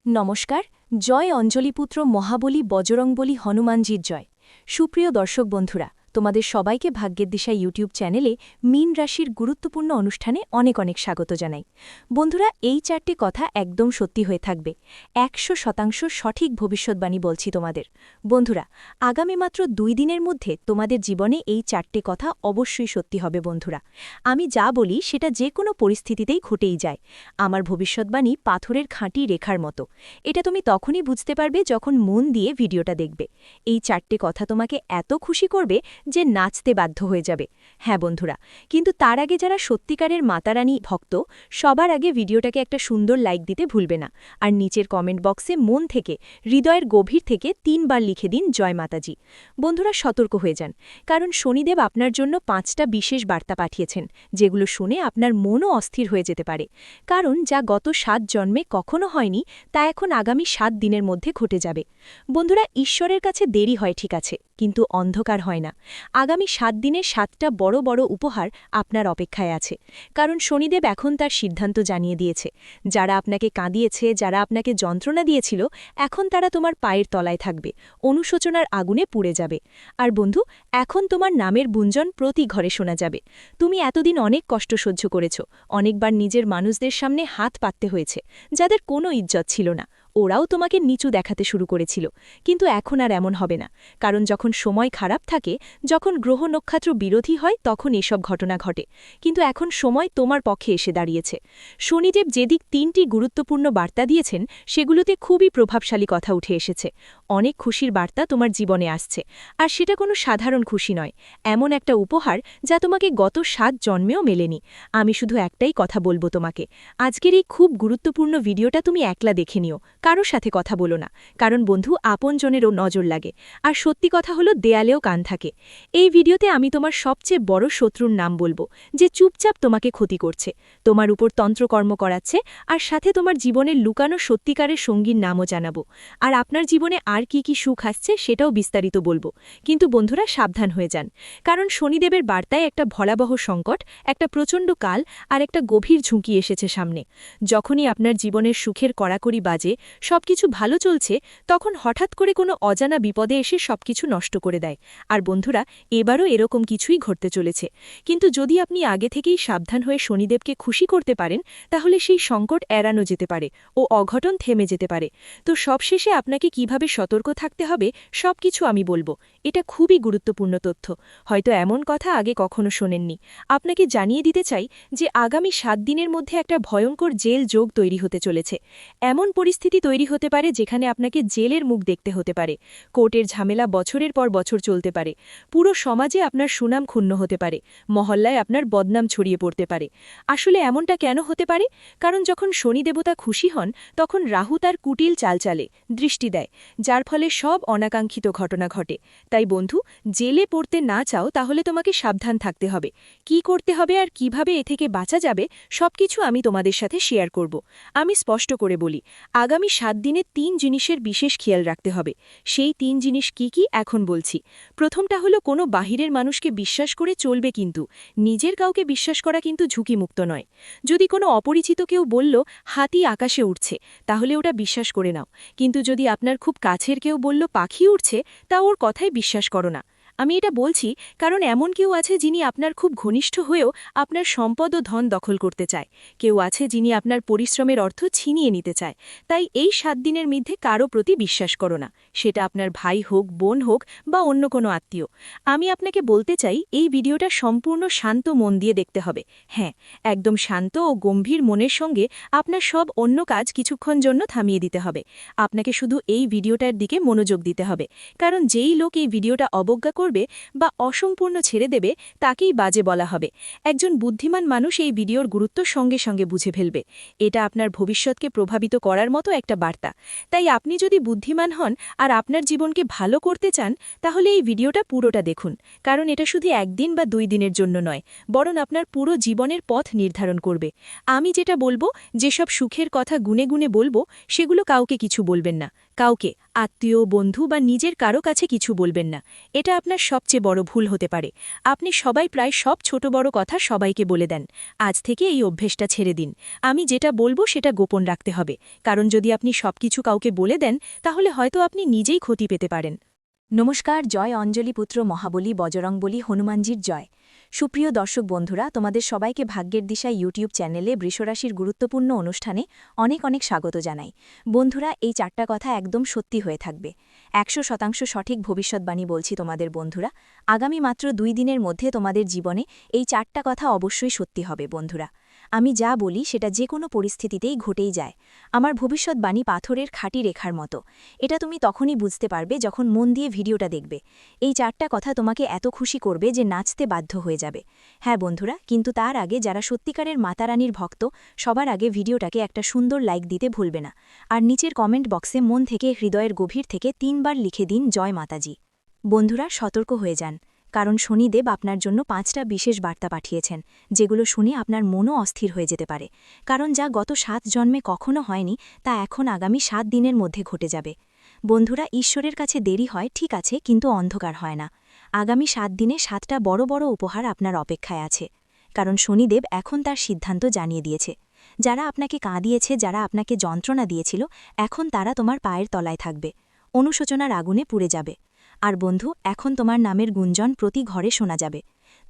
নমস্কার। জয় অঞ্জলিপুত্র মহাবলী বজরংবলী হনুমানজির জয়। সুপ্রিয় দর্শক বন্ধুরা, তোমাদের সবাইকে ভাগ্যের দিশা ইউটিউব চ্যানেলে মীন রাশির গুরুত্বপূর্ণ অনুষ্ঠানে অনেক অনেক স্বাগত জানাই। বন্ধুরা, এই চারটি কথা একদম সত্যি হয়ে থাকবে। ১০০% সঠিক ভবিষ্যৎবাণী বলছি তোমাদের। বন্ধুরা, আগামী মাত্র ২ দিনের মধ্যে তোমাদের জীবনে এই চারটি কথা অবশ্যই সত্যি হবে। বন্ধুরা, আমি যা বলি সেটা যে কোনো পরিস্থিতিতেই ঘটেই যায়। আমার ভবিষ্যৎবাণী পাথরের খাঁটি রেখার মতো। এটা তুমি তখনই বুঝতে পারবে যখন মন দিয়ে ভিডিওটা দেখবে। এই চারটি কথা তোমাকে এত খুশি করবে যে নাচতে বাধ্য হয়ে যাবে। হ্যাঁ বন্ধুরা, কিন্তু তার আগে যারা সত্যিকারের মাতারানী ভক্ত, সবার আগে ভিডিওটাকে একটা সুন্দর লাইক দিতে ভুলবে না। আর নিচের কমেন্ট বক্সে মন থেকে, হৃদয়ের গভীর থেকে ৩ বার লিখে দিন জয় মাতাজি। বন্ধুরা, সতর্ক হয়ে যান, কারণ শনিদেব আপনার জন্য ৫টা বিশেষ বার্তা পাঠিয়েছেন, যেগুলো শুনে আপনার মনও অস্থির হয়ে যেতে পারে। কারণ যা গত ৭ জন্মে কখনো হয়নি, তা এখন আগামী ৭ দিনের মধ্যে ঘটে যাবে। বন্ধুরা, ঈশ্বরের কাছে দেরি হয় ঠিক আছে, কিন্তু অন্ধকার হয় না। আগামী ৭ দিনে ৭টা বড় বড় উপহার আপনার অপেক্ষায় আছে। কারণ শনিদেব এখন তার সিদ্ধান্ত জানিয়ে দিয়েছে। যারা আপনাকে কাঁদিয়েছে, যারা আপনাকে যন্ত্রণা দিয়েছিল, এখন তারা তোমার পায়ের তলায় থাকবে, অনুশোচনার আগুনে পুড়ে যাবে। আর বন্ধু, এখন তোমার নামের গুঞ্জন প্রতি ঘরে শোনা যাবে। তুমি এতদিন অনেক কষ্ট সহ্য করেছ, অনেকবার নিজের মানুষদের সামনে হাত পাততে হয়েছে, যাদের কোনো ইজ্জত ছিল না। ওরাও তোমাকে নিচু দেখাতে শুরু করেছিল, কিন্তু এখন আর এমন হবে না। কারণ যখন সময় খারাপ থাকে, যখন গ্রহ নক্ষত্র বিরোধী হয়, তখন এসব ঘটনা ঘটে। কিন্তু এখন সময় তোমার পক্ষে এসে দাঁড়িয়েছে। শনিদেব যেদিক ৩টি গুরুত্বপূর্ণ বার্তা দিয়েছেন, সেগুলোতে খুবই প্রভাবশালী কথা উঠে এসেছে। অনেক খুশির বার্তা তোমার জীবনে আসছে, আর সেটা কোনো সাধারণ খুশি নয়। এমন একটা উপহার যা তোমাকে গত ৭ জন্মেও মেলেনি। আমি শুধু একটাই কথা বলবো তোমাকে, আজকের এই খুব গুরুত্বপূর্ণ ভিডিওটা তুমি একলা দেখে নিও, কারোর সাথে কথা বলো না। কারণ বন্ধু, আপনজনেরও নজর লাগে, আর সত্যি কথা হলো দেয়ালেও কান থাকে। এই ভিডিওতে আমি তোমার সবচেয়ে বড় শত্রুর নাম বলবো, যে চুপচাপ তোমাকে ক্ষতি করছে, তোমার উপর তন্ত্রকর্ম করাচ্ছে, আর সাথে তোমার জীবনের লুকানো সত্যিকারের সঙ্গীর নামও জানাবো। আর আপনার জীবনে আর কি কি সুখ আসছে সেটাও বিস্তারিত বলবো। কিন্তু বন্ধুরা, সাবধান হয়ে যান, কারণ শনিদেবের বার্তায় একটা ভয়াবহ সংকট, একটা প্রচণ্ড কাল আর একটা গভীর ঝুঁকি এসেছে সামনে। যখনই আপনার জীবনের সুখের কড়াকড়ি বাজে, সবকিছু ভালো চলছে, তখন হঠাৎ করে কোনো অজানা বিপদে এসে সবকিছু নষ্ট করে দেয়। আর বন্ধুরা, এবারও এরকম কিছুই ঘটতে চলেছে। কিন্তু যদি আপনি আগে থেকেই সাবধান হয়ে শনিদেবকে খুশি করতে পারেন, তাহলে সেই সংকট এড়ানো যেতে পারে ও অঘটন থেমে যেতে পারে। তো সবশেষে আপনাকে কিভাবে সতর্ক থাকতে হবে সবকিছু আমি বলবো। এটা খুবই গুরুত্বপূর্ণ তথ্য, হয়তো এমন কথা আগে কখনো শোনেননি। আপনাকে জানিয়ে দিতে চাই যে আগামী ৭ দিনের মধ্যে একটা ভয়ঙ্কর জেল যোগ তৈরি হতে চলেছে। এমন পরিস্থিতি তৈরি হতে পারে যেখানে আপনাকে জেলের মুখ দেখতে হতে পারে। কোর্টের ঝামেলা বছরের পর বছর চলতে পারে। পুরো সমাজে আপনার সুনাম ক্ষুণ্ণ হতে পারে। মহল্লায় আপনার বদনাম ছড়িয়ে পড়তে পারে। আসলে এমনটা কেন হতে পারে? কারণ যখন শনিদেবতা খুশি হন, তখন রাহু তার কুটিল চাল চালে, দৃষ্টি দেয়, যার ফলে সব অনাকাঙ্ক্ষিত ঘটনা ঘটে। তাই বন্ধু, জেলে পড়তে না চাও তাহলে তোমাকে সাবধান থাকতে হবে। কি করতে হবে আর কিভাবে এ থেকে বাঁচা যাবে সবকিছু আমি তোমাদের সাথে শেয়ার করব। আমি স্পষ্ট করে বলি, আগামী ৭ দিনে ৩ জিনিসের বিশেষ খেয়াল রাখতে হবে। সেই ৩ জিনিস কি কি এখন বলছি। প্রথমটা হলো, কোনো বাহিরের মানুষকে বিশ্বাস করে চলবে, কিন্তু নিজের কাউকে বিশ্বাস করা কিন্তু ঝুঁকিমুক্ত নয়। যদি কোনো অপরিচিত কেউ বলল হাতি আকাশে উঠছে, তাহলে ওটা বিশ্বাস করে নাও। কিন্তু যদি আপনার খুব কাছের কেউ বলল পাখি উঠছে, তা ওর কথাই বিশ্বাস করো না। আমি এটা বলছি কারণ এমন কেউ আছে যিনি আপনার খুব ঘনিষ্ঠ হয়েও আপনার সম্পদ ও ধন দখল করতে চায়। কেউ আছে যিনি আপনার পরিশ্রমের অর্থ ছিনিয়ে নিতে চায়। তাই এই ৭ দিনের মধ্যে কারো প্রতি বিশ্বাস করো না, সেটা আপনার ভাই হোক, বোন হোক বা অন্য কোনো আত্মীয়। আমি আপনাকে বলতে চাই, এই ভিডিওটা সম্পূর্ণ শান্ত মন দিয়ে দেখতে হবে। হ্যাঁ, একদম শান্ত ও গম্ভীর মনের সঙ্গে আপনার সব অন্য কাজ কিছুক্ষণ জন্য থামিয়ে দিতে হবে। আপনাকে শুধু এই ভিডিওটার দিকে মনোযোগ দিতে হবে, কারণ যেই লোক এই ভিডিওটা অবজ্ঞা করবে বা অসম্পূর্ণ ছেড়ে দেবে, তাকেই বাজে বলা হবে। একজন বুদ্ধিমান মানুষ এই ভিডিওর গুরুত্ব সঙ্গে সঙ্গে বুঝে ফেলবে। এটা আপনার ভবিষ্যৎকে প্রভাবিত করার মতো একটা বার্তা। তাই আপনি যদি বুদ্ধিমান হন আর আপনার জীবনকে ভালো করতে চান, তাহলে এই ভিডিওটা পুরোটা দেখুন। কারণ এটা শুধু ১ দিন বা ২ দিনের জন্য নয়, বরং আপনার পুরো জীবনের পথ নির্ধারণ করবে। আমি যেটা বলবো, যেসব সুখের কথা গুনে গুনে বলবো, সেগুলো কাউকে কিছু বলবেন না, কাউকে, আত্মীয়, বন্ধু বা নিজের কারো কাছে কিছু বলবেন না। এটা আপনার সবচেয়ে বড় ভুল হতে পারে। আপনি সবাই প্রায় সব ছোট বড় কথা সবাইকে বলে দেন। আজ থেকে এই অভ্যেসটা ছেড়ে দিন। আমি যেটা বলবো সেটা গোপন রাখতে হবে, কারণ যদি আপনি সবকিছু কাউকে বলে দেন তাহলে হয়তো আপনি নিজেই ক্ষতি পেতে পারেন। নমস্কার, জয় অঞ্জলিপুত্র মহাবলী বজরংবলী হনুমানজির জয়। সুপ্রিয় দর্শক বন্ধুরা, তোমাদের সবাইকে ভাগ্যের দিশা ইউটিউব চ্যানেলে বৃষরাশির গুরুত্বপূর্ণ অনুষ্ঠানে অনেক অনেক স্বাগত জানাই। বন্ধুরা, এই 4টা কথা একদম সত্যি হয়ে থাকবে। 100% সঠিক ভবিষ্যৎবাণী বলছি তোমাদের বন্ধুরা। আগামী মাত্র 2 দিনের মধ্যে তোমাদের জীবনে এই 4টা কথা অবশ্যই সত্যি হবে বন্ধুরা। আমি যা বলি সেটা যে কোনো পরিস্থিতিতেই ঘটেই যায়। আমার ভবিষ্যৎবাণী পাথরের খাঁটি রেখার মতো। এটা তুমি তখনই বুঝতে পারবে যখন মন দিয়ে ভিডিওটা দেখবে। এই 4টা কথা তোমাকে এত খুশি করবে যে নাচতে বাধ্য হয়ে যাবে। হ্যাঁ বন্ধুরা, কিন্তু তার আগে যারা সত্যিকারের মাতারানীর ভক্ত, সবার আগে ভিডিওটাকে একটা সুন্দর লাইক দিতে ভুলবে না। আর নিচের কমেন্ট বক্সে মন থেকে, হৃদয়ের গভীর থেকে 3 বার লিখে দিন জয় মাতাজি। বন্ধুরা, সতর্ক হয়ে যান, কারণ শনিদেব আপনার জন্য 5টা বিশেষ বার্তা পাঠিয়েছেন, যেগুলো শুনে আপনার মনও অস্থির হয়ে যেতে পারে। কারণ যা গত 7 জন্মে কখনো হয়নি, তা এখন আগামী 7 দিনের মধ্যে ঘটে যাবে। বন্ধুরা, ঈশ্বরের কাছে দেরি হয় ঠিক আছে, কিন্তু অন্ধকার হয় না। আগামী 7 দিনে 7টা বড় বড় উপহার আপনার অপেক্ষায় আছে, কারণ শনিদেব এখন তার সিদ্ধান্ত জানিয়ে দিয়েছে। যারা আপনাকে কাঁদিয়েছে, যারা আপনাকে যন্ত্রণা দিয়েছিল, এখন তারা তোমার পায়ের তলায় থাকবে, অনুশোচনার আগুনে পুড়ে যাবে। আর বন্ধু, এখন তোমার নামের গুঞ্জন প্রতি ঘরে শোনা যাবে।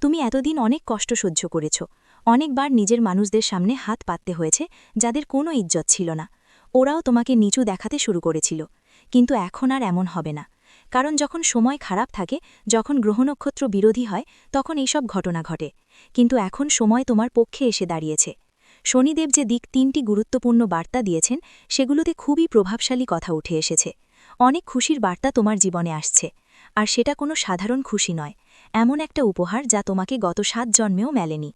তুমি এতদিন অনেক কষ্ট সহ্য করেছ, অনেকবার নিজের মানুষদের সামনে হাত পাততে হয়েছে, যাদের কোনো ইজ্জত ছিল না। ওরাও তোমাকে নিচু দেখাতে শুরু করেছিল, কিন্তু এখন আর এমন হবে না। কারণ যখন সময় খারাপ থাকে, যখন গ্রহ নক্ষত্র বিরোধী হয়, তখন এইসব ঘটনা ঘটে। কিন্তু এখন সময় তোমার পক্ষে এসে দাঁড়িয়েছে। শনিদেব যে 3টি গুরুত্বপূর্ণ বার্তা দিয়েছেন, সেগুলোতে খুবই প্রভাবশালী কথা উঠে এসেছে। অনেক খুশির বার্তা তোমার জীবনে আসছে, আর সেটা কোনো সাধারণ খুশি নয়। এমন একটা উপহার যা তোমাকে গত 7 জন্মেও মেলেনি।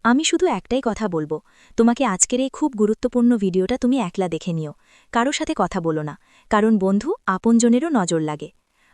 আমি শুধু একটাই কথা বলবো, তোমাকে আজকের এই খুব গুরুত্বপূর্ণ ভিডিওটা তুমি একলা দেখে নিও, কারো সাথে কথা বলো না, কারণ বন্ধু, আপনজনেরও নজর লাগে।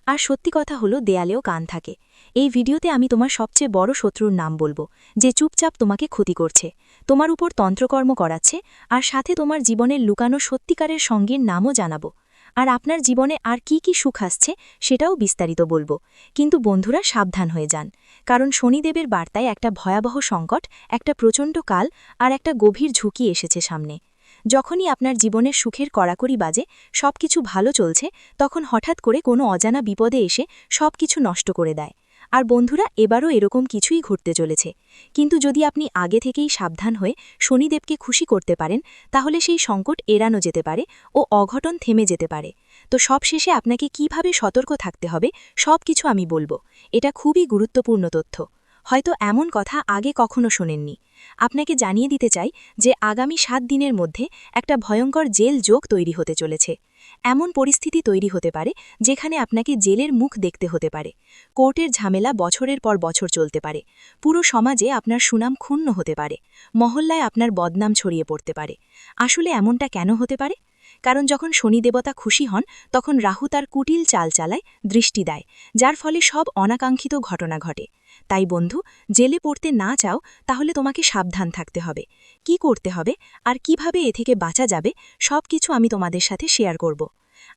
আর সত্যি কথা হলো, দেয়ালেও কান থাকে। এই ভিডিওতে আমি তোমার সবচেয়ে বড় শত্রুর নাম বলবো, যে চুপচাপ তোমাকে ক্ষতি করছে, তোমার উপর তন্ত্রকর্ম করাচ্ছে, আর সাথে তোমার জীবনের লুকানো সত্যিকারের সঙ্গীর নামও জানাবো। আর আপনার জীবনে আর কি কি সুখ আসছে সেটাও বিস্তারিত বলবো। কিন্তু বন্ধুরা, সাবধান হয়ে যান, কারণ শনিদেবের বার্তায় একটা ভয়াবহ সংকট, একটা প্রচণ্ড কাল আর একটা গভীর ঝুঁকি এসেছে সামনে। যখনই আপনার জীবনের সুখের কড়াকড়ি বাজে, সবকিছু ভালো চলছে, তখন হঠাৎ করে কোনো অজানা বিপদে এসে সবকিছু নষ্ট করে দেয়। আর বন্ধুরা, এবারও এরকম কিছুই ঘটতে চলেছে। কিন্তু যদি আপনি আগে থেকেই সাবধান হয়ে শনিদেবকে খুশি করতে পারেন, তাহলে সেই সংকট এড়ানো যেতে পারে ও অঘটন থেমে যেতে পারে। তো সবশেষে আপনাকে কিভাবে সতর্ক থাকতে হবে সবকিছু আমি বলবো। এটা খুবই গুরুত্বপূর্ণ তথ্য, হয়তো এমন কথা আগে কখনো শোনেননি। আপনাকে জানিয়ে দিতে চাই যে আগামী 7 দিনের মধ্যে একটা ভয়ঙ্কর জেল যোগ তৈরি হতে চলেছে। এমন পরিস্থিতি তৈরি হতে পারে যেখানে আপনাকে জেলের মুখ দেখতে হতে পারে। কোর্টের ঝামেলা বছরের পর বছর চলতে পারে। পুরো সমাজে আপনার সুনাম ক্ষুণ্ণ হতে পারে। মহল্লায় আপনার বদনাম ছড়িয়ে পড়তে পারে। আসলে এমনটা কেন হতে পারে? কারণ যখন শনিদেবতা খুশি হন, তখন রাহু তার কুটিল চাল চালায়, দৃষ্টি দেয়, যার ফলে সব অনাকাঙ্ক্ষিত ঘটনা ঘটে। তাই বন্ধু, জেলে পড়তে না চাও তাহলে তোমাকে সাবধান থাকতে হবে। কি করতে হবে আর কিভাবে এ থেকে বাঁচা যাবে, সব কিছু আমি তোমাদের সাথে শেয়ার করব।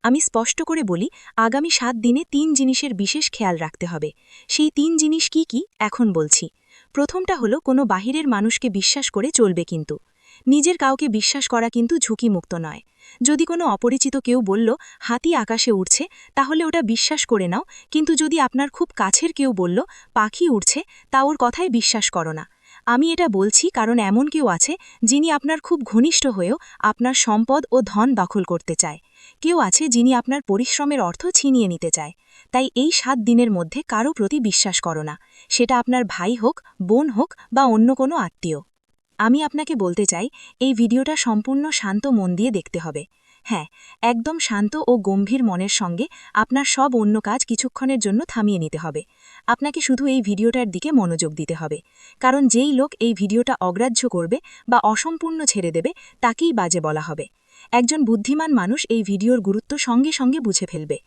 আমি স্পষ্ট করে বলি, আগামী 7 দিনে 3 জিনিসের বিশেষ খেয়াল রাখতে হবে। সেই 3 জিনিস কি কি এখন বলছি। প্রথমটা হলো, কোনো বাহিরের মানুষকে বিশ্বাস করে চলবে কিন্তু। নিজের কাউকে বিশ্বাস করা কিন্তু ঝুঁকিমুক্ত নয়। যদি কোনো অপরিচিত কেউ বলল হাতি আকাশে উড়ছে, তাহলে ওটা বিশ্বাস করে নাও, কিন্তু যদি আপনার খুব কাছের কেউ বলল পাখি উড়ছে, তা ওর কথায় বিশ্বাস করো না। আমি এটা বলছি কারণ এমন কেউ আছে যিনি আপনার খুব ঘনিষ্ঠ হয়েও আপনার সম্পদ ও ধন দখল করতে চায়। কেউ আছে যিনি আপনার পরিশ্রমের অর্থ ছিনিয়ে নিতে চায়। তাই এই 7 দিনের মধ্যে কারো প্রতি বিশ্বাস করো না, সেটা আপনার ভাই হোক, বোন হোক বা অন্য কোনো আত্মীয়। আমি আপনাকে বলতে চাই, এই ভিডিওটা সম্পূর্ণ শান্ত মন দিয়ে দেখতে হবে। হ্যাঁ, একদম শান্ত ও গম্ভীর মনের সঙ্গে আপনার সব অন্য কাজ কিছুক্ষণের জন্য থামিয়ে নিতে হবে। আপনাকে শুধু এই ভিডিওটার দিকে মনোযোগ দিতে হবে, কারণ যেই লোক এই ভিডিওটা অগ্রাহ্য করবে বা অসম্পূর্ণ ছেড়ে দেবে, তাকেই বাজে বলা হবে। একজন বুদ্ধিমান মানুষ এই ভিডিওর গুরুত্ব সঙ্গে সঙ্গে বুঝে ফেলবে।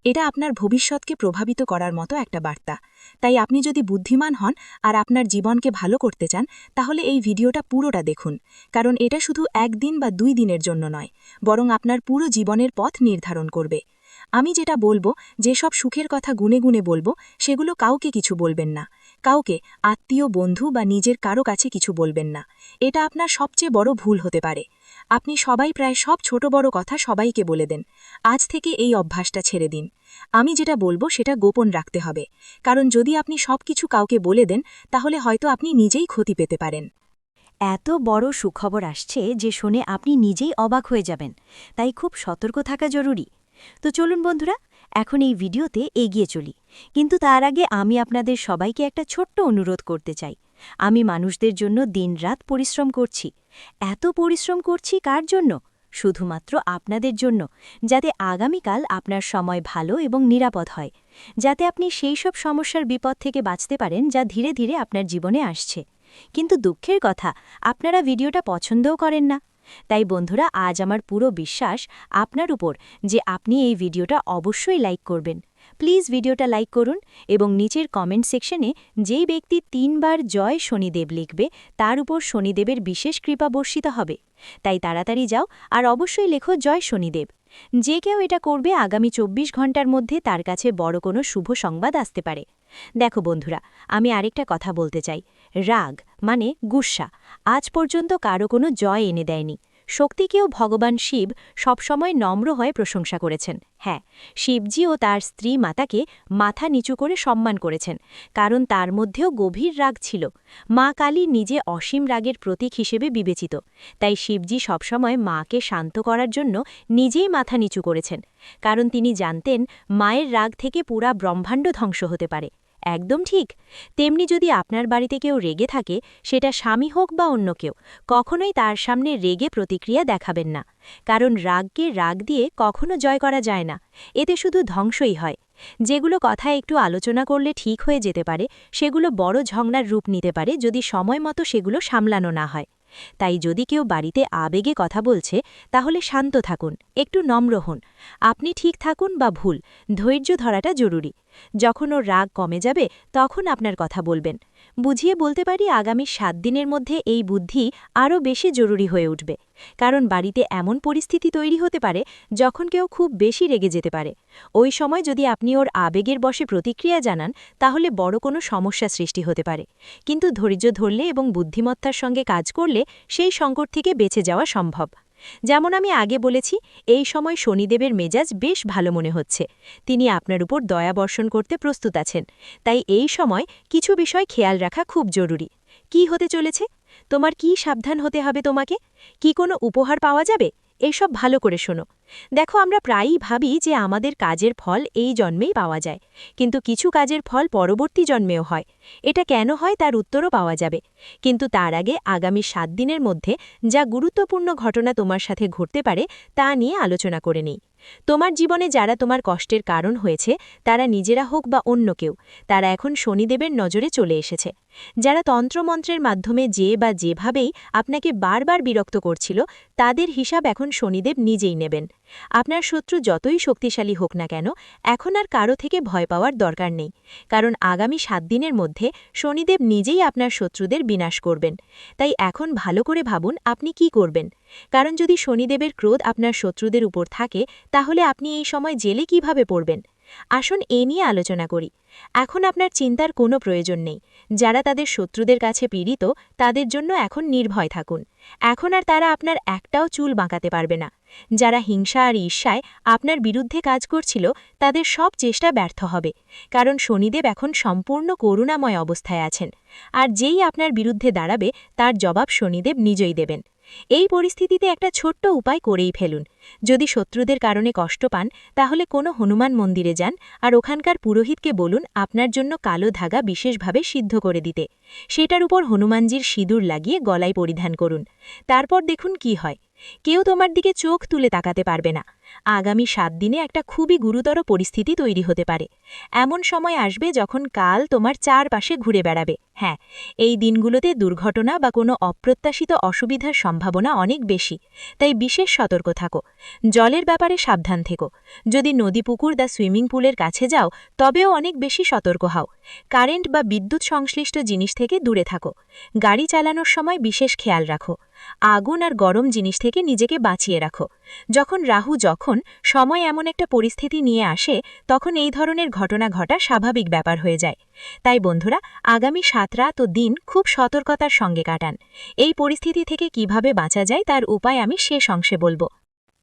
এটা আপনার ভবিষ্যৎকে প্রভাবিত করার মতো একটা বার্তা। তাই আপনি যদি বুদ্ধিমান হন আর আপনার জীবনকে ভালো করতে চান, তাহলে এই ভিডিওটা পুরোটা দেখুন, কারণ এটা শুধু 1 দিন বা 2 দিনের জন্য নয়, বরং আপনার পুরো জীবনের পথ নির্ধারণ করবে। আমি যেটা বলবো, যেসব সুখের কথা গুনে গুনে বলবো, সেগুলো কাউকে কিছু বলবেন না, কাউকে, আত্মীয়, বন্ধু বা নিজের কারো কাছে কিছু বলবেন না। এটা আপনার সবচেয়ে বড় ভুল হতে পারে। আপনি সবাই প্রায় সব ছোট বড় কথা সবাইকে বলে দেন। আজ থেকে এই অভ্যাসটা ছেড়ে দিন। আমি যেটা বলবো সেটা গোপন রাখতে হবে, কারণ যদি আপনি সবকিছু কাউকে বলে দেন, তাহলে হয়তো আপনি নিজেই ক্ষতি পেতে পারেন। এত বড় সুখবর আসছে যে শুনে আপনি নিজেই অবাক হয়ে যাবেন, তাই খুব সতর্ক থাকা জরুরি। তো চলুন বন্ধুরা, এখন এই ভিডিওতে এগিয়ে চলি। কিন্তু তার আগে আমি আপনাদের সবাইকে একটা ছোট্ট অনুরোধ করতে চাই। আমি মানুষদের জন্য দিনরাত পরিশ্রম করছি। এত পরিশ্রম করছি কার জন্য? শুধুমাত্র আপনাদের জন্য, যাতে আগামীকাল আপনার সময় ভালো এবং নিরাপদ হয়, যাতে আপনি সেই সব সমস্যার বিপদ থেকে বাঁচতে পারেন যা ধীরে ধীরে আপনার জীবনে আসছে। কিন্তু দুঃখের কথা, আপনারা ভিডিওটা পছন্দও করেন না। তাই বন্ধুরা, আজ আমার পুরো বিশ্বাস আপনার উপর যে আপনি এই ভিডিওটা অবশ্যই লাইক করবেন। প্লিজ ভিডিওটা লাইক করুন এবং নিচের কমেন্ট সেকশনে যেই ব্যক্তি 3 বার জয় শনিদেব লিখবে, তার উপর শনিদেবের বিশেষ কৃপা বর্ষিত হবে। তাই তাড়াতাড়ি যাও আর অবশ্যই লেখো জয় শনিদেব। যে কেউ এটা করবে, আগামী 24 ঘন্টার মধ্যে তার কাছে বড় কোনো শুভ সংবাদ আসতে পারে। দেখো বন্ধুরা, আমি আরেকটা কথা বলতে চাই। রাগ মানে গুস্সা আজ পর্যন্ত কারো কোনো জয় এনে দেয়নি। শক্তিকেও ভগবান শিব সবসময় নম্র হয়ে প্রশংসা করেছেন। হ্যাঁ, শিবজি ও তার স্ত্রী মাতাকে মাথা নিচু করে সম্মান করেছেন, কারণ তার মধ্যেও গভীর রাগ ছিল। মা কালী নিজে অসীম রাগের প্রতীক হিসেবে বিবেচিত। তাই শিবজি সবসময় মাকে শান্ত করার জন্য নিজেই মাথা নিচু করেছেন, কারণ তিনি জানতেন মায়ের রাগ থেকে পুরা ব্রহ্মাণ্ড ধ্বংস হতে পারে। একদম ঠিক। তেমনি যদি আপনার বাড়িতে কেউ রেগে থাকে, সেটা স্বামী হোক বা অন্য কেউ, কখনোই তার সামনে রেগে প্রতিক্রিয়া দেখাবেন না, কারণ রাগকে রাগ দিয়ে কখনো জয় করা যায় না। এতে শুধু ধ্বংসই হয়। যেগুলো কথা একটু আলোচনা করলে ঠিক হয়ে যেতে পারে, সেগুলো বড় ঝগড়ার রূপ নিতে পারে যদি সময় মতো সেগুলো সামলানো না হয়। তাই যদি কেউ বাড়িতে আবেগে কথা বলছে, তাহলে শান্ত থাকুন, একটু নম্র হন। আপনি ঠিক থাকুন বা ভুল, ধৈর্য ধরাটা জরুরি। যখন ওর রাগ কমে যাবে, তখন আপনার কথা বলবেন। বুঝিয়ে বলতে পারি, আগামী 7 দিনের মধ্যে এই বুদ্ধি আরও বেশি জরুরি হয়ে উঠবে, কারণ বাড়িতে এমন পরিস্থিতি তৈরি হতে পারে যখন কেউ খুব বেশি রেগে যেতে পারে। ওই সময় যদি আপনি ওর আবেগের বশে প্রতিক্রিয়া জানান, তাহলে বড় কোনো সমস্যা সৃষ্টি হতে পারে। কিন্তু ধৈর্য ধরলে এবং বুদ্ধিমত্তার সঙ্গে কাজ করলে সেই সংকট থেকে বেঁচে যাওয়া সম্ভব। যেমন আমি আগে বলেছি, এই সময় শনিদেবের মেজাজ বেশ ভালো মনে হচ্ছে। তিনি আপনার উপর দয়া বর্ষণ করতে প্রস্তুত আছেন। তাই এই সময় কিছু বিষয় খেয়াল রাখা খুব জরুরি। কি হতে চলেছে? তোমার কি সাবধান হতে হবে? তোমাকে কি কোনো উপহার পাওয়া যাবে? এসব ভালো করে শোনো। দেখো, আমরা প্রায়ই ভাবি যে আমাদের কাজের ফল এই জন্মেই পাওয়া যায়, কিন্তু কিছু কাজের ফল পরবর্তী জন্মেও হয়। এটা কেন হয় তার উত্তরও পাওয়া যাবে। কিন্তু তার আগে আগামী 7 দিনের মধ্যে যা গুরুত্বপূর্ণ ঘটনা তোমার সাথে ঘটতে পারে, তা নিয়ে আলোচনা করে নিই। তোমার জীবনে যারা তোমার কষ্টের কারণ হয়েছে, তারা নিজেরা হোক বা অন্য কেউ, তারা এখন শনিদেবের নজরে চলে এসেছে। যারা তন্ত্রমন্ত্রের মাধ্যমে যে বা যেভাবেই আপনাকে বারবার বিরক্ত করছিল, তাদের হিসাব এখন শনিদেব নিজেই নেবেন। আপনার শত্রু যতই শক্তিশালী হোক না কেন, এখন আর কারো থেকে ভয় পাওয়ার দরকার নেই, কারণ আগামী 7 দিনের মধ্যে শনিদেব নিজেই আপনার শত্রুদের বিনাশ করবেন। তাই এখন ভালো করে ভাবুন আপনি কি করবেন, কারণ যদি শনিদেবের ক্রোধ আপনার শত্রুদের উপর থাকে, তাহলে আপনি এই সময় জেলে কিভাবে পড়বেন। আসুন এ নিয়ে আলোচনা করি। এখন আপনার চিন্তার কোনো প্রয়োজন নেই। যারা তাদের শত্রুদের কাছে পীড়িত, তাদের জন্য এখন নির্ভয় থাকুন। এখন আর তারা আপনার একটাও চুল বাঁকাতে পারবে না। যারা হিংসা আর ঈর্ষায় আপনার বিরুদ্ধে কাজ করছিল, তাদের সব চেষ্টা ব্যর্থ হবে, কারণ শনিদেব এখন সম্পূর্ণ করুণাময় অবস্থায় আছেন। আর যেই আপনার বিরুদ্ধে দাঁড়াবে, তার জবাব শনিদেব নিজেই দেবেন। এই পরিস্থিতিতে একটা ছোট্ট উপায় করেই ফেলুন। যদি শত্রুদের কারণে কষ্ট পান, তাহলে কোনো হনুমান মন্দিরে যান আর ওখানকার পুরোহিতকে বলুন আপনার জন্য কালো ধাগা বিশেষভাবে সিদ্ধ করে দিতে। সেটার উপর হনুমানজির সিঁদুর লাগিয়ে গলায় পরিধান করুন। তারপর দেখুন কি হয়। কেউ তোমার দিকে চোখ তুলে তাকাতে পারবে না। আগামী 7 দিনে একটা খুবই গুরুতর পরিস্থিতি তৈরি হতে পারে। এমন সময় আসবে যখন কাল তোমার চারপাশে ঘুরে বেড়াবে। হ্যাঁ, এই দিনগুলোতে দুর্ঘটনা বা কোনো অপ্রত্যাশিত অসুবিধার সম্ভাবনা অনেক বেশি, তাই বিশেষ সতর্ক থাকো। জলের ব্যাপারে সাবধান থেকো। যদি নদী, পুকুর বা সুইমিং পুলের কাছে যাও তবেও অনেক বেশি সতর্ক হও। কারেন্ট বা বিদ্যুৎ সংশ্লিষ্ট জিনিস থেকে দূরে থাকো। গাড়ি চালানোর সময় বিশেষ খেয়াল রাখো। আগুন আর গরম জিনিস থেকে নিজেকে বাঁচিয়ে রাখো। যখন রাহু সময় এমন একটা পরিস্থিতি নিয়ে আসে, তখন এই ধরনের ঘটনা ঘটা স্বাভাবিক ব্যাপার হয়ে যায়। তাই বন্ধুরা, আগামী 7 রাত ও দিন খুব সতর্কতার সঙ্গে কাটান। এই পরিস্থিতি থেকে কিভাবে বাঁচা যায় তার উপায় আমি শেষ অংশে বলবো।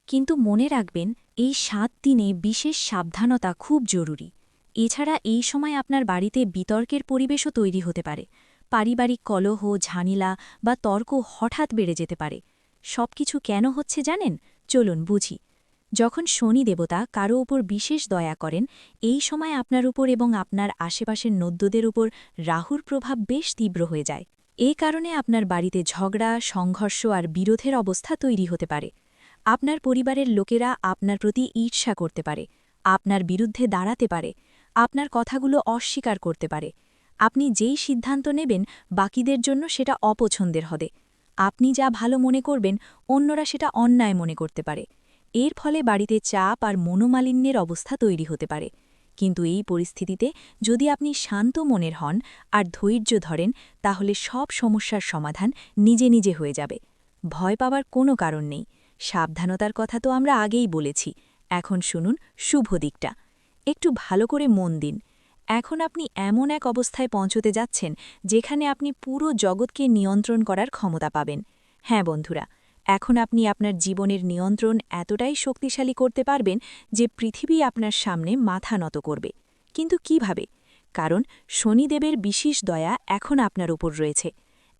কিন্তু মনে রাখবেন, এই 7 দিনে বিশেষ সাবধানতা খুব জরুরি। এছাড়া এই সময় আপনার বাড়িতে বিতর্কের পরিবেশও তৈরি হতে পারে। পারিবারিক কলহ, ঝামেলা বা তর্ক হঠাৎ বেড়ে যেতে পারে। সবকিছু কেন হচ্ছে জানেন? চলুন বুঝি। যখন শনি দেবতা কারো উপর বিশেষ দয়া করেন, এই সময় আপনার উপর এবং আপনার আশেপাশের নদ্যদের উপর রাহুর প্রভাব বেশ তীব্র হয়ে যায়। এ কারণে আপনার বাড়িতে ঝগড়া, সংঘর্ষ আর বিরোধের অবস্থা তৈরি হতে পারে। আপনার পরিবারের লোকেরা আপনার প্রতি ঈর্ষা করতে পারে, আপনার বিরুদ্ধে দাঁড়াতে পারে, আপনার কথাগুলো অস্বীকার করতে পারে। আপনি যেই সিদ্ধান্ত নেবেন, বাকিদের জন্য সেটা অপছন্দের হবে। আপনি যা ভালো মনে করবেন, অন্যরা সেটা অন্যায় মনে করতে পারে। এর ফলে বাড়িতে চাপ আর মনোমালিন্যের অবস্থা তৈরি হতে পারে। কিন্তু এই পরিস্থিতিতে যদি আপনি শান্ত মনের হন আর ধৈর্য ধরেন, তাহলে সব সমস্যার সমাধান নিজে নিজে হয়ে যাবে। ভয় পাওয়ার কোনো কারণ নেই। সাবধানতার কথা তো আমরা আগেই বলেছি। এখন শুনুন শুভ দিকটা। একটু ভালো করে মন দিন। এখন আপনি এমন এক অবস্থায় পৌঁছতে যাচ্ছেন যেখানে আপনি পুরো জগৎকে নিয়ন্ত্রণ করার ক্ষমতা পাবেন। হ্যাঁ বন্ধুরা, এখন আপনি আপনার জীবনের নিয়ন্ত্রণ এতটাই শক্তিশালী করতে পারবেন যে পৃথিবী আপনার সামনে মাথা নত করবে। কিন্তু কিভাবে? কারণ শনিদেবের বিশেষ দয়া এখন আপনার উপর রয়েছে।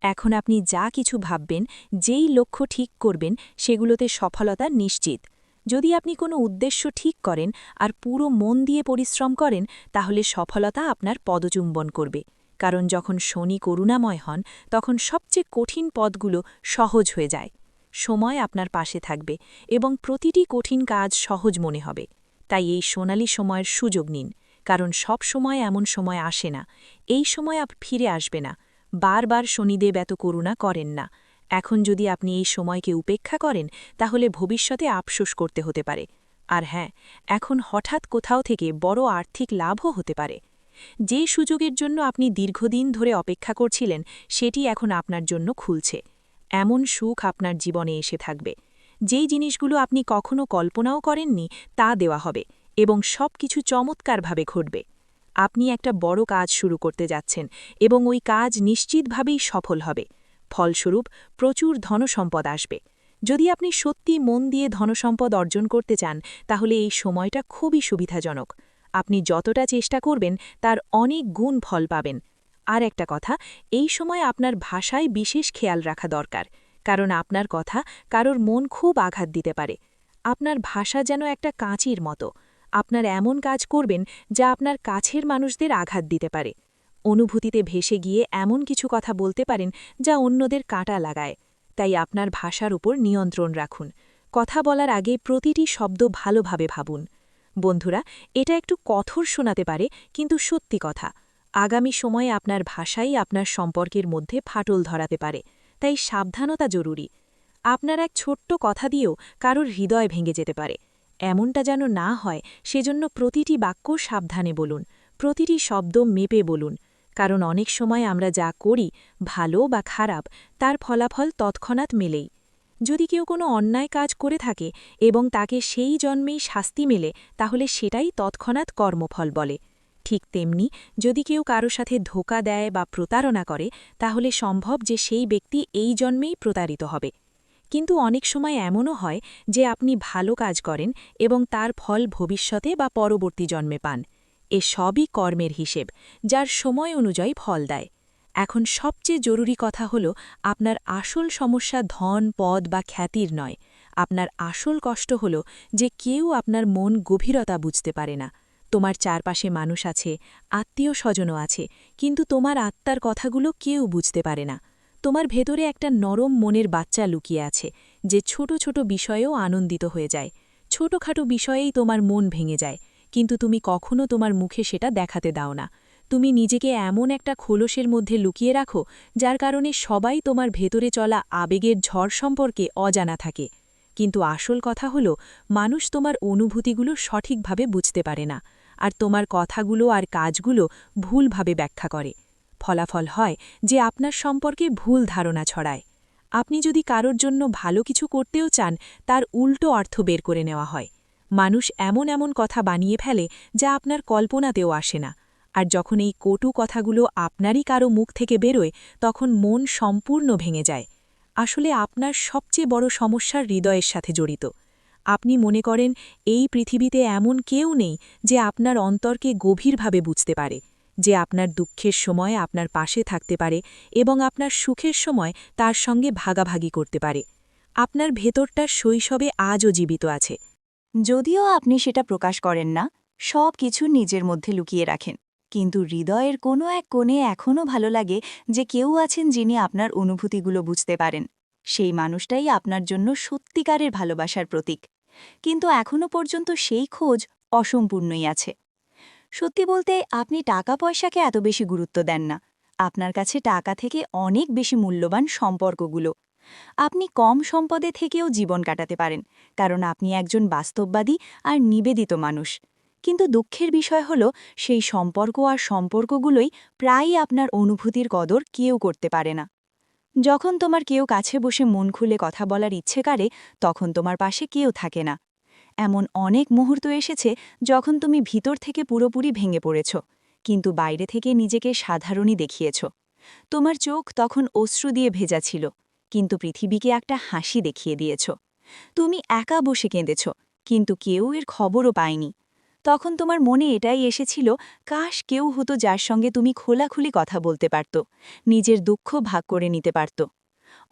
এখন আপনি যা কিছু ভাববেন, যেই লক্ষ্য ঠিক করবেন, সেগুলোতে সফলতা নিশ্চিত। যদি আপনি কোনো উদ্দেশ্য ঠিক করেন আর পুরো মন দিয়ে পরিশ্রম করেন, তাহলে সফলতা আপনার পদচুম্বন করবে। কারণ যখন শনি করুণাময় হন, তখন সবচেয়ে কঠিন পথগুলো সহজ হয়ে যায়। সময় আপনার পাশে থাকবে এবং প্রতিটি কঠিন কাজ সহজ মনে হবে। তাই এই সোনালী সময়ের সুযোগ নিন, কারণ সব সময় এমন সময় আসে না। এই সময় ফিরে আসবে না। বারবার শনিদেব এত করুণা করেন না। এখন যদি আপনি এই সময়কে উপেক্ষা করেন, তাহলে ভবিষ্যতে আফসোস করতে হতে পারে। আর হ্যাঁ, এখন হঠাৎ কোথাও থেকে বড় আর্থিক লাভও হতে পারে। যে সুযোগের জন্য আপনি দীর্ঘদিন ধরে অপেক্ষা করছিলেন, সেটি এখন আপনার জন্য খুলছে। এমন সুখ আপনার জীবনে এসে থাকবে। যেই জিনিসগুলো আপনি কখনো কল্পনাও করেননি, তা দেওয়া হবে এবং সব কিছু চমৎকারভাবে ঘটবে। আপনি একটা বড় কাজ শুরু করতে যাচ্ছেন এবং ওই কাজ নিশ্চিতভাবেই সফল হবে। ফলস্বরূপ প্রচুর ধনসম্পদ আসবে। যদি আপনি সত্যি মন দিয়ে ধনসম্পদ অর্জন করতে চান, তাহলে এই সময়টা খুবই সুবিধাজনক। আপনি যতটা চেষ্টা করবেন, তার অনেক গুণ ফল পাবেন। আর একটা কথা, এই সময় আপনার ভাষায় বিশেষ খেয়াল রাখা দরকার, কারণ আপনার কথা কারোর মন খুব আঘাত দিতে পারে। আপনার ভাষা যেন একটা কাঁচির মতো। আপনার এমন কাজ করবেন যা আপনার কাছের মানুষদের আঘাত দিতে পারে। অনুভূতিতে ভেসে গিয়ে এমন কিছু কথা বলতে পারেন যা অন্যদের কাঁটা লাগায়। তাই আপনার ভাষার উপর নিয়ন্ত্রণ রাখুন। কথা বলার আগে প্রতিটি শব্দ ভালোভাবে ভাবুন। বন্ধুরা, এটা একটু কঠোর শোনাতে পারে, কিন্তু সত্যি কথা। আগামী সময়ে আপনার ভাষাই আপনার সম্পর্কের মধ্যে ফাটল ধরাতে পারে। তাই সাবধানতা জরুরি। আপনার এক ছোট্ট কথা দিয়েও কারোর হৃদয় ভেঙে যেতে পারে। এমনটা যেন না হয়, সেজন্য প্রতিটি বাক্য সাবধানে বলুন। প্রতিটি শব্দ মেপে বলুন। কারণ অনেক সময় আমরা যা করি, ভালো বা খারাপ, তার ফলাফল তৎক্ষণাৎ মেলেই। যদি কেউ কোনো অন্যায় কাজ করে থাকে এবং তাকে সেই জন্মেই শাস্তি মেলে, তাহলে সেটাই তৎক্ষণাৎ কর্মফল বলে। ঠিক তেমনি যদি কেউ কারো সাথে ধোঁকা দেয় বা প্রতারণা করে, তাহলে সম্ভব যে সেই ব্যক্তি এই জন্মেই প্রতারিত হবে। কিন্তু অনেক সময় এমনও হয় যে আপনি ভালো কাজ করেন এবং তার ফল ভবিষ্যতে বা পরবর্তী জন্মে পান। এ সবই কর্মের হিসেব, যার সময় অনুযায়ী ফল দেয়। এখন সবচেয়ে জরুরি কথা হল, আপনার আসল সমস্যা ধন, পদ বা খ্যাতির নয়। আপনার আসল কষ্ট হল যে কেউ আপনার মন গভীরতা বুঝতে পারে না। তোমার চারপাশে মানুষ আছে, আত্মীয় স্বজনও আছে, কিন্তু তোমার আত্মার কথাগুলো কেউ বুঝতে পারে না। তোমার ভেতরে একটা নরম মনের বাচ্চা লুকিয়ে আছে, যে ছোট ছোট বিষয়েও আনন্দিত হয়ে যায়, ছোটখাটো বিষয়েই তোমার মন ভেঙে যায়, কিন্তু তুমি কখনো তোমার মুখে সেটা দেখাতে দাও না। তুমি নিজেকে এমন একটা খোলসের মধ্যে লুকিয়ে রাখো, যার কারণে সবাই তোমার ভেতরে চলা আবেগের ঝড় সম্পর্কে অজানা থাকে। কিন্তু আসল কথা হলো, মানুষ তোমার অনুভূতিগুলো সঠিকভাবে বুঝতে পারে না, আর তোমার কথাগুলো আর কাজগুলো ভুলভাবে ব্যাখ্যা করে। ফলাফল হয় যে আপনার সম্পর্কে ভুল ধারণা ছড়ায়। আপনি যদি কারোর জন্য ভালো কিছু করতেও চান, তার উল্টো অর্থ বের করে নেওয়া হয়। মানুষ এমন এমন কথা বানিয়ে ফেলে যা আপনার কল্পনাতেও আসে না। আর যখন এই কটু কথাগুলো আপনারই কারো মুখ থেকে বেরোয়, তখন মন সম্পূর্ণ ভেঙে যায়। আসলে আপনার সবচেয়ে বড় সমস্যার হৃদয়ের সাথে জড়িত। আপনি মনে করেন এই পৃথিবীতে এমন কেউ নেই যে আপনার অন্তরকে গভীরভাবে বুঝতে পারে, যে আপনার দুঃখের সময় আপনার পাশে থাকতে পারে এবং আপনার সুখের সময় তার সঙ্গে ভাগাভাগি করতে পারে। আপনার ভেতরটা শৈশবে আজও জীবিত আছে। যদিও আপনি সেটা প্রকাশ করেন না, সব কিছু নিজের মধ্যে লুকিয়ে রাখেন, কিন্তু হৃদয়ের কোনো এক কোণে এখনও ভালো লাগে যে কেউ আছেন যিনি আপনার অনুভূতিগুলো বুঝতে পারেন। সেই মানুষটাই আপনার জন্য সত্যিকারের ভালোবাসার প্রতীক। কিন্তু এখনও পর্যন্ত সেই খোঁজ অসম্পূর্ণই আছে। সত্যি বলতে, আপনি টাকা পয়সাকে এত বেশি গুরুত্ব দেন না। আপনার কাছে টাকা থেকে অনেক বেশি মূল্যবান সম্পর্কগুলো। আপনি কম সম্পদে থেকেও জীবন কাটাতে পারেন, কারণ আপনি একজন বাস্তববাদী আর নিবেদিত মানুষ। কিন্তু দুঃখের বিষয় হল, সেই সম্পর্ক আর সম্পর্কগুলোই প্রায়ই আপনার অনুভূতির কদর কেউ করতে পারে না। যখন তোমার কেউ কাছে বসে মন খুলে কথা বলার ইচ্ছে করে, তখন তোমার পাশে কেউ থাকে না। এমন অনেক মুহূর্ত এসেছে যখন তুমি ভিতর থেকে পুরোপুরি ভেঙে পড়েছ, কিন্তু বাইরে থেকে নিজেকে সাধারণই দেখিয়েছ। তোমার চোখ তখন অশ্রু দিয়ে ভেজা ছিল, কিন্তু পৃথিবীকে একটা হাসি দেখিয়ে দিয়েছ। তুমি একা বসে কেঁদেছ, কিন্তু কেউ এর খবরও পায়নি। তখন তোমার মনে এটাই এসেছিল, কাশ কেউ হতো যার সঙ্গে তুমি খোলাখুলি কথা বলতে পারত, নিজের দুঃখ ভাগ করে নিতে পারত।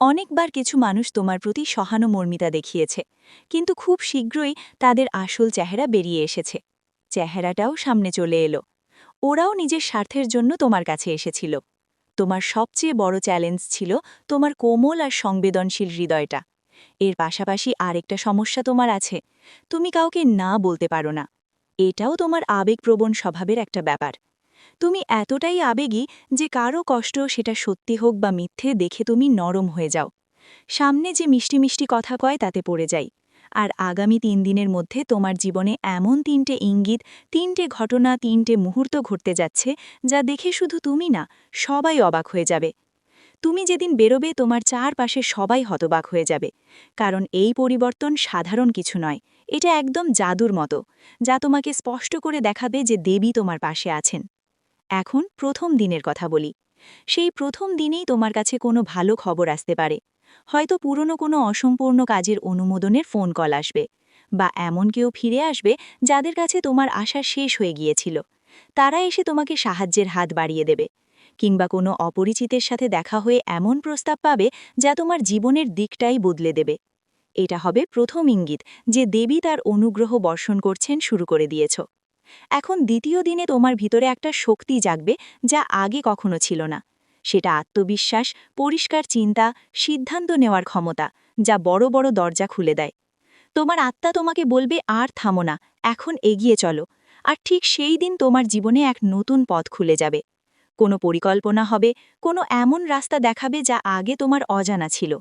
অনেকবার কিছু মানুষ তোমার প্রতি সহানুমর্মিতা দেখিয়েছে, কিন্তু খুব শীঘ্রই তাদের আসল চেহারা বেরিয়ে এসেছে। চেহারাটাও সামনে চলে এলো। ওরাও নিজের স্বার্থের জন্য তোমার কাছে এসেছিল। তোমার সবচেয়ে বড় চ্যালেঞ্জ ছিল তোমার কোমল আর সংবেদনশীল হৃদয়টা। এর পাশাপাশি আরেকটা সমস্যা তোমার আছে, তুমি কাউকে না বলতে পারো না। এটাও তোমার আবেগপ্রবণ স্বভাবের একটা ব্যাপার। তুমি এতটাই আবেগী যে কারো কষ্ট, সেটা সত্যি হোক বা মিথ্যে, দেখে তুমি নরম হয়ে যাও। সামনে যে মিষ্টি মিষ্টি কথা কয় তাতে পড়ে যাই। আর আগামী ৩ দিনের মধ্যে তোমার জীবনে এমন ৩টে ইঙ্গিত, ৩টে ঘটনা, ৩টে মুহূর্ত ঘটতে যাচ্ছে, যা দেখে শুধু তুমি না, সবাই অবাক হয়ে যাবে। তুমি যেদিন বেরোবে, তোমার চারপাশে সবাই হতবাক হয়ে যাবে। কারণ এই পরিবর্তন সাধারণ কিছু নয়, এটা একদম জাদুর মতো, যা তোমাকে স্পষ্ট করে দেখাবে যে দেবী তোমার পাশে আছেন। এখন প্রথম দিনের কথা বলি। সেই প্রথম দিনেই তোমার কাছে কোনো ভালো খবর আসতে পারে। হয়তো পুরনো কোনো অসম্পূর্ণ কাজের অনুমোদনের ফোন কল আসবে, বা এমন কেউ ফিরে আসবে যাদের কাছে তোমার আশা শেষ হয়ে গিয়েছিল। তারা এসে তোমাকে সাহায্যের হাত বাড়িয়ে দেবে। কিংবা কোনো অপরিচিতের সাথে দেখা হয়ে এমন প্রস্তাব পাবে যা তোমার জীবনের দিকটাই বদলে দেবে। এটা হবে প্রথম ইঙ্গিত যে দেবী তার অনুগ্রহ বর্ষণ করছেন শুরু করে দিয়েছ। এখন দ্বিতীয় দিনে তোমার ভিতরে একটা শক্তি জাগবে যা আগে কখনো ছিল না। সেটা আত্মবিশ্বাস, পরিষ্কার চিন্তা, সিদ্ধান্ত নেওয়ার ক্ষমতা, যা বড় বড় দরজা খুলে দেয়। তোমার আত্মা তোমাকে বলবে, আর থামো না, এখন এগিয়ে চলো। আর ঠিক সেই দিন তোমার জীবনে এক নতুন পথ খুলে যাবে। কোনো পরিকল্পনা হবে, কোনো এমন রাস্তা দেখাবে যা আগে তোমার অজানা ছিল।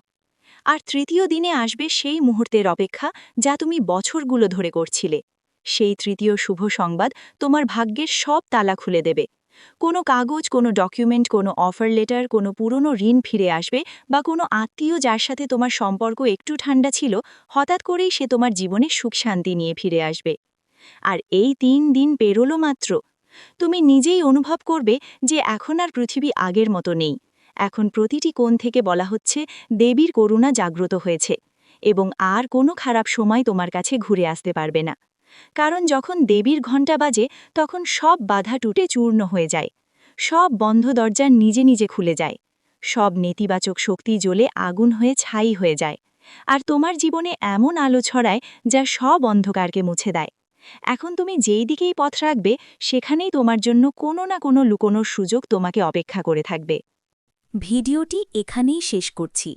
আর তৃতীয় দিনে আসবে সেই মুহূর্তের অপেক্ষা যা তুমি বছরগুলো ধরে করছিলে। সেই তৃতীয় শুভ সংবাদ তোমার ভাগ্যের সব তালা খুলে দেবে। কোনো কাগজ, কোনো ডকুমেন্ট, কোনো অফার লেটার, কোনো পুরনো ঋণ ফিরে আসবে, বা কোনো আত্মীয় যার সাথে তোমার সম্পর্ক একটু ঠান্ডা ছিল, হঠাৎ করেই সে তোমার জীবনে সুখ শান্তি নিয়ে ফিরে আসবে। আর এই ৩ দিন পেরোলো মাত্র, তুমি নিজেই অনুভব করবে যে এখন আর পৃথিবী আগের মতো নেই। এখন প্রতিটি কোণ থেকে বলা হচ্ছে দেবীর করুণা জাগ্রত হয়েছে, এবং আর কোনো খারাপ সময় তোমার কাছে ঘুরে আসতে পারবে না। কারণ যখন দেবীর ঘণ্টা বাজে, তখন সব বাধা টুটে চূর্ণ হয়ে যায়। সব বন্ধ দরজা নিজে নিজে খুলে যায়। সব নেতিবাচক শক্তি জ্বলে আগুন হয়ে ছাই হয়ে যায়। আর তোমার জীবনে এমন আলো ছড়ায় যা সব অন্ধকারকে মুছে দেয়। এখন তুমি যেই দিকেই পথ রাখবে, সেখানেই তোমার জন্য কোনো না কোনো লুকোনোর সুযোগ তোমাকে অপেক্ষা করে থাকবে। ভিডিওটি এখানেই শেষ করছি।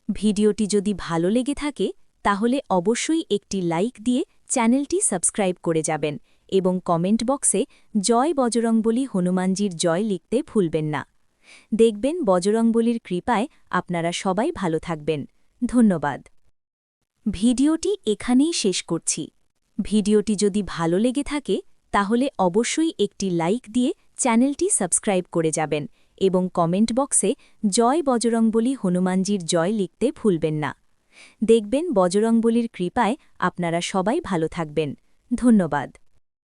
ভিডিওটি যদি ভালো লেগে থাকে তাহলে অবশ্যই একটি লাইক দিয়ে চ্যানেলটি সাবস্ক্রাইব করে যাবেন এবং কমেন্ট বক্সে জয় বজরংবলী হনুমানজির জয় লিখতে ভুলবেন না। দেখবেন বজরংবলীর কৃপায় আপনারা সবাই ভালো থাকবেন। ধন্যবাদ। ভিডিওটি এখানেই শেষ করছি। ভিডিওটি যদি ভালো লেগে থাকে তাহলে অবশ্যই একটি লাইক দিয়ে চ্যানেলটি সাবস্ক্রাইব করে যাবেন এবং কমেন্ট বক্সে জয় বজরংবলী হনুমানজির জয় লিখতে ভুলবেন না। দেখবেন বজরংবলীর কৃপায় আপনারা সবাই ভালো থাকবেন। ধন্যবাদ।